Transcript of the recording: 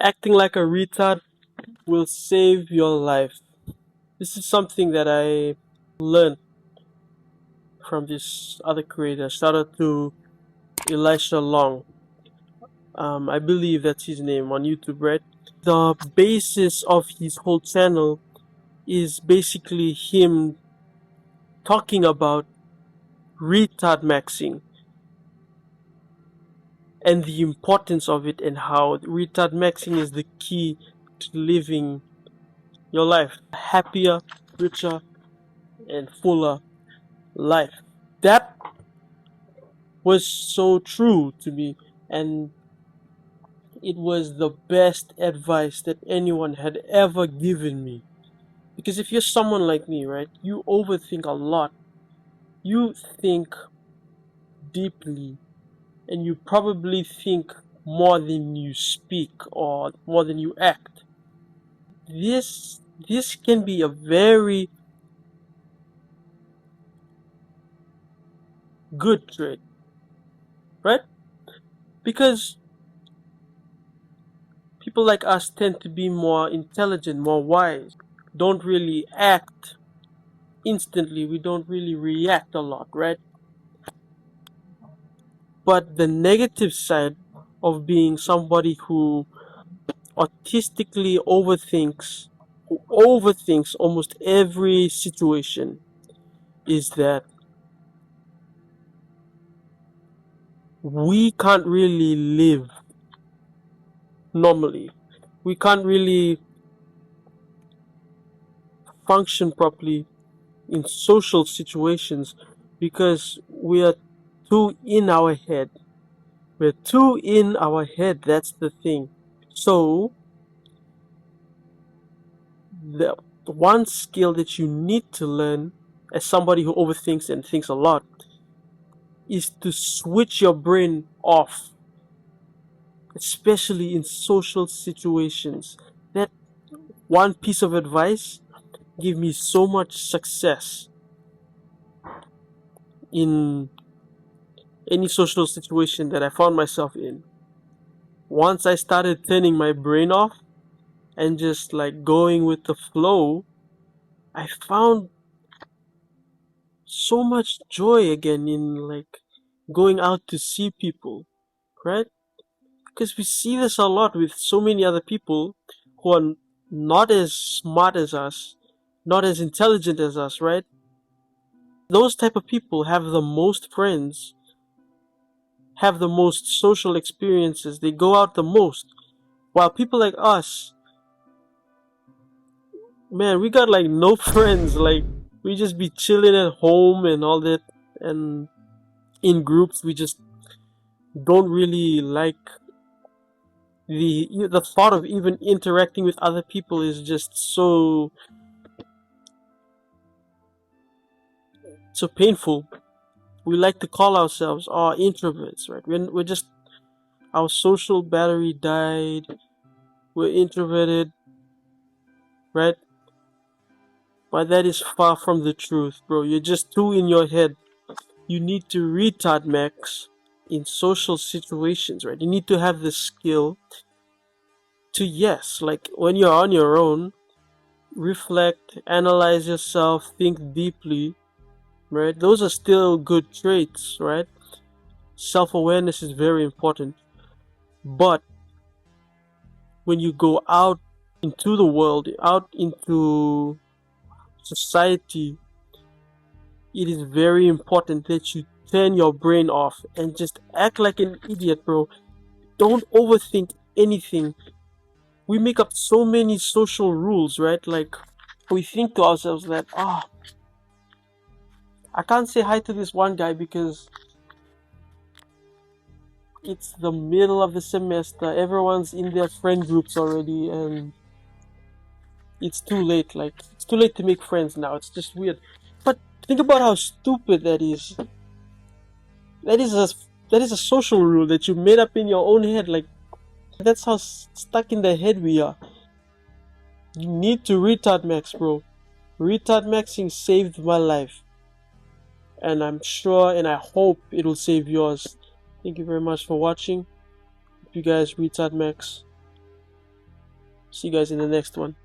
Acting like a retard will save your life. This is something that I learned from this other creator. Shout out to Elisha Long. I believe that's his name on YouTube, right? The basis of his whole channel is basically him talking about retard maxing and the importance of it, and how retard maxing is the key to living your life a happier, richer, and fuller life. That was so true to me, and it was the best advice that anyone had ever given me. Because if you're someone like me, right, you overthink a lot. You think deeply, and you probably think more than you speak or more than you act. This can be a very good trait, right? Because people like us tend to be more intelligent, more wise, don't really act instantly, we don't really react a lot, right? But the negative side of being somebody who autistically overthinks almost every situation is that we can't really live normally. We can't really function properly in social situations because we are too in our head. We're too in our head, that's the thing. So, the one skill that you need to learn as somebody who overthinks and thinks a lot is to switch your brain off, especially in social situations. That one piece of advice gave me so much success in any social situation that I found myself in. Once I started turning my brain off and just like going with the flow, I found so much joy again in like going out to see people, right? Because we see this a lot with so many other people who are not as smart as us, not as intelligent as us, right? Those type of people have the most friends, have the most social experiences, they go out the most. While people like us, man, we got like no friends. Like, we just be chilling at home and all that, and in groups we just don't really like the thought of even interacting with other people is just so painful. We like to call ourselves introverts, right? We're just, our social battery died. We're introverted, right? But that is far from the truth, bro. You're just too in your head. You need to retard max in social situations, right? You need to have the skill to, yes, like when you're on your own, reflect, analyze yourself, think deeply, right? Those are still good traits, right? Self-awareness is very important. But when you go out into the world, out into society, it is very important that you turn your brain off and just act like an idiot, bro. Don't overthink anything. We make up so many social rules, right? Like, we think to ourselves that, I can't say hi to this one guy because it's the middle of the semester, everyone's in their friend groups already, and it's too late. Like, it's too late to make friends now. It's just weird. But think about how stupid that is. That is a social rule that you made up in your own head. Like, that's how stuck in the head we are. You need to retard max, bro. Retard maxing saved my life, and I'm sure and I hope it will save yours. Thank you very much for watching. Hope you guys retard max. See you guys in the next one.